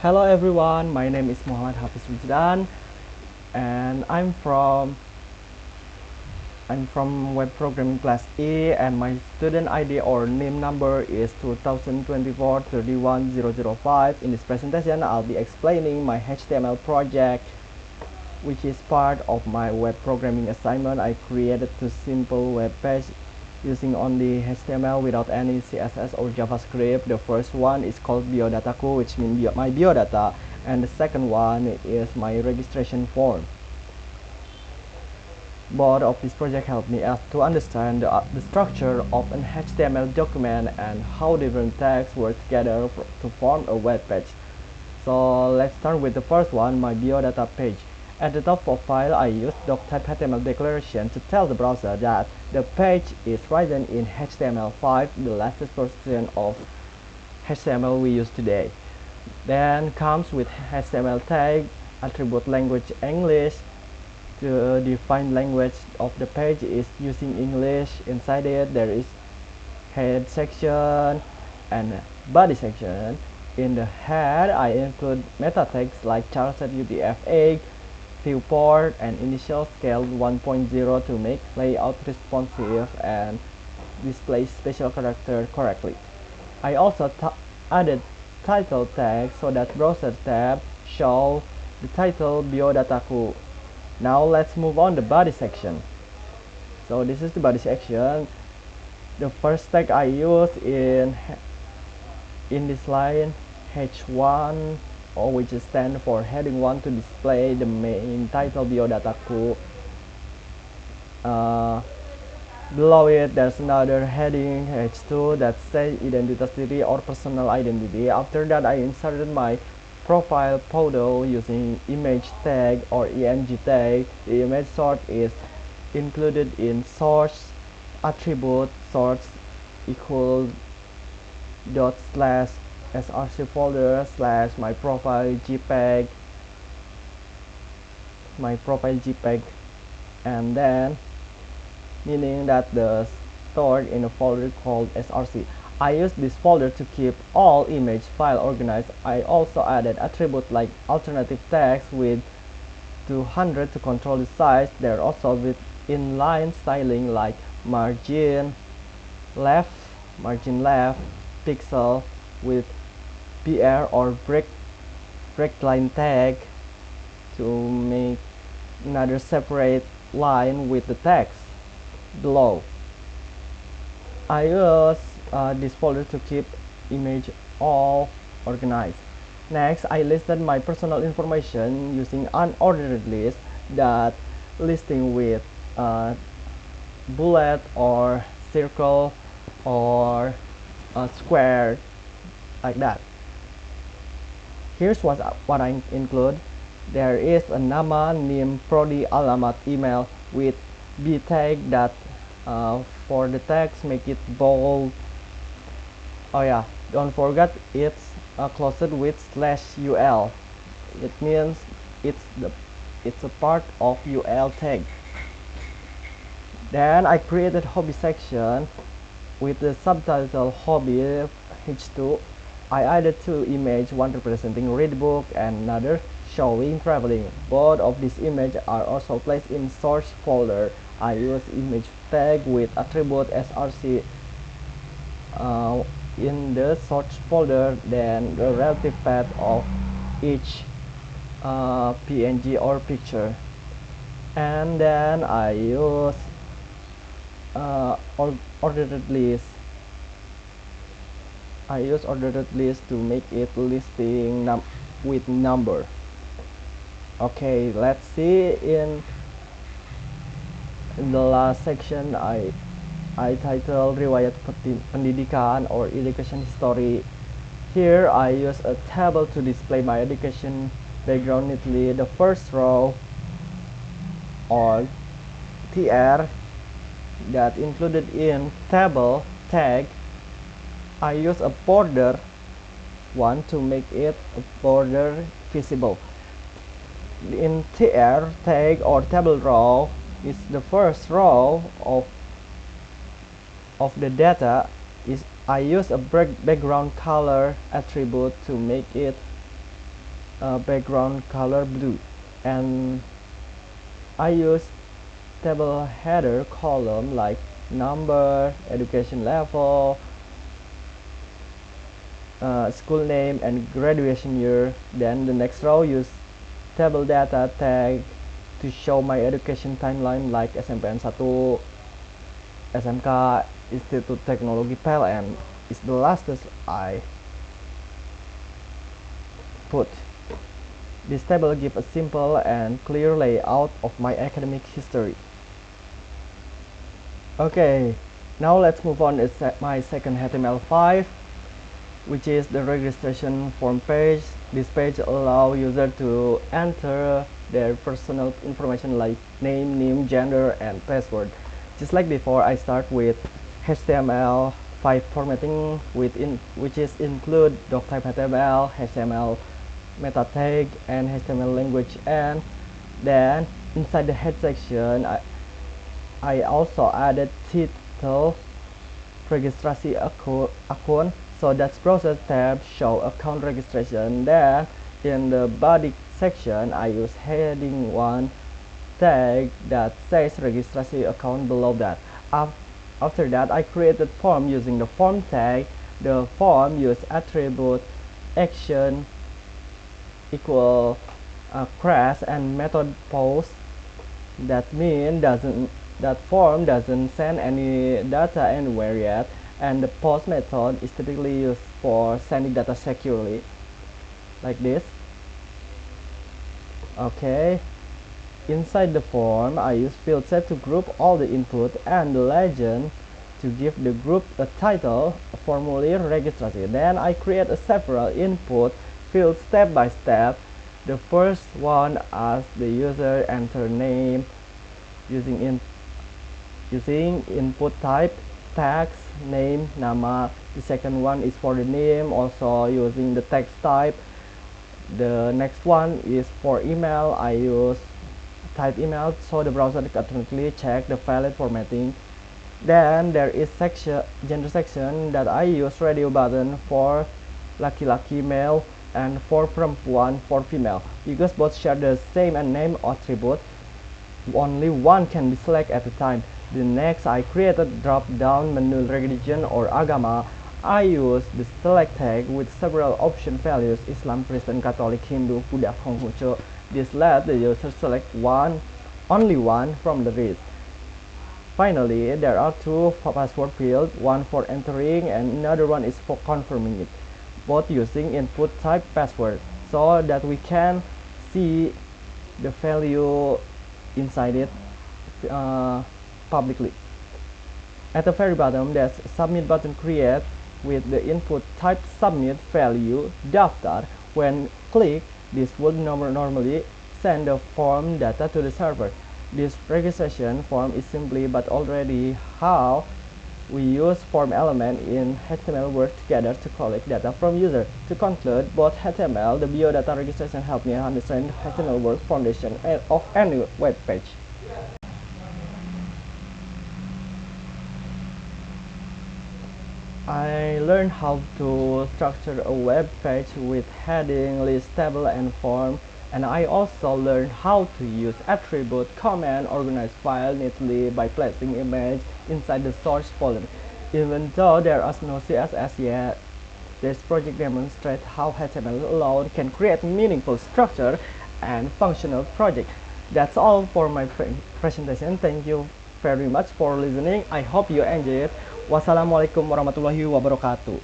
Hello everyone, my name is Muhammad Hafiz Wijdan and I'm from web programming class E and my student ID or name number is 2024-31005. In this presentation I'll be explaining my HTML project, which is part of my web programming assignment. I created two simple web pages using only HTML without any CSS or JavaScript. The first one is called biodataku, which means my biodata, and the second one is my registration form. Both of this project helped me to understand the structure of an HTML document and how different tags work together to form a web page. So let's start with the first one, my biodata page. At the top of file, I use doctype HTML declaration to tell the browser that the page is written in HTML5, the latest version of HTML we use today. Then comes with HTML tag, attribute language English. To define language of the page is using English. Inside it there is head section and body section. In the head I include meta tags like charset UTF-8, viewport, and initial scale 1.0 to make layout responsive and display special character correctly. I also added title tag so that browser tab show the title biodataku. Now let's move on the body section. So this is the body section. The first tag I use in this line H1, or which stands for heading 1 to display the main title biodataku. Below it there's another heading H2 that says identitas diri or personal identity. After that I inserted my profile photo using image tag or img tag. The image source is included in source attribute source equal dot slash src folder slash my profile jpeg, and then meaning that the stored in a folder called src. I use this folder to keep all image file organized. I also added attributes like alternative text with 200 to control the size. There also with inline styling like margin left, pixel with BR or break line tag to make another separate line with the text below. I use this folder to keep image all organized. Next, I listed my personal information using unordered list, that listing with bullet or circle or square like that. Here's what I include. There is a nama, name, prodi, alamat, email with b tag that for the text make it bold. Oh yeah, don't forget it's closed with /ul. It means it's a part of ul tag. Then I created hobby section with the subtitle hobby h2. I added two images, one representing read book and another showing traveling. Both of these images are also placed in source folder. I use image tag with attribute src in the source folder, then the relative path of each png or picture, and then I use ordered list. To make it listing with number. Okay, let's see in the last section I title riwayat pendidikan or education history. Here I use a table to display my education background neatly. The first row or tr that included in table tag, I use a border one to make it a border visible. In tr tag or table row is the first row of the data. I use a background color attribute to make it background color blue, and I use table header column like number, education level, school name, and graduation year. Then the next row use table data tag to show my education timeline like SMPN 1, SMK, Institut Teknologi PLN is the lastest I put. This table gives a simple and clear layout of my academic history. Okay, now let's move on to my second HTML5, which is the registration form page. This page allows users to enter their personal information like name, gender, and password. Just like before, I start with HTML5 formatting, which is include doctype HTML, HTML meta tag, and HTML language. And then inside the head section, I also added title registrasi account, so that browser tab show account registration. Then in the body section, I use heading 1 tag that says registrasi account below that. After that, I created form using the form tag. The form use attribute action equal crash and method post. That means that form doesn't send any data anywhere yet, and the post method is typically used for sending data securely, like this. Okay, inside the form I use field set to group all the input and the legend to give the group a title, a formulae, registrasi. Then I create a several input field step by step. The first one asks the user enter name using input type text, name, nama. The second one is for the name, also using the text type. The next one is for email. I use type email so the browser can automatically check the valid formatting. Then there is gender section that I use radio button for laki-laki male and for perempuan for female. Because both share the same name attribute, only one can be selected at a time. The next, I created drop-down menu religion or agama. I use the select tag with several option values: Islam, Christian, Catholic, Hindu, Buddha, Konghucu. This let the user select only one from the list. Finally, there are two password fields, one for entering and another one is for confirming it, both using input type password, so that we can see the value inside it publicly. At the very bottom, there's a submit button created with the input type submit value daftar. When clicked, this would normally send the form data to the server. This registration form is simply but already how we use form element in HTML work together to collect data from user. To conclude, both HTML, the biodata registration help me understand HTML work foundation of any web page. I learned how to structure a web page with heading, list, table, and form. And I also learned how to use attribute, command, organize file neatly by placing image inside the source folder. Even though there is no CSS yet, this project demonstrates how HTML alone can create meaningful structure and functional project. That's all for my presentation. Thank you very much for listening. I hope you enjoy it. Wassalamualaikum warahmatullahi wabarakatuh.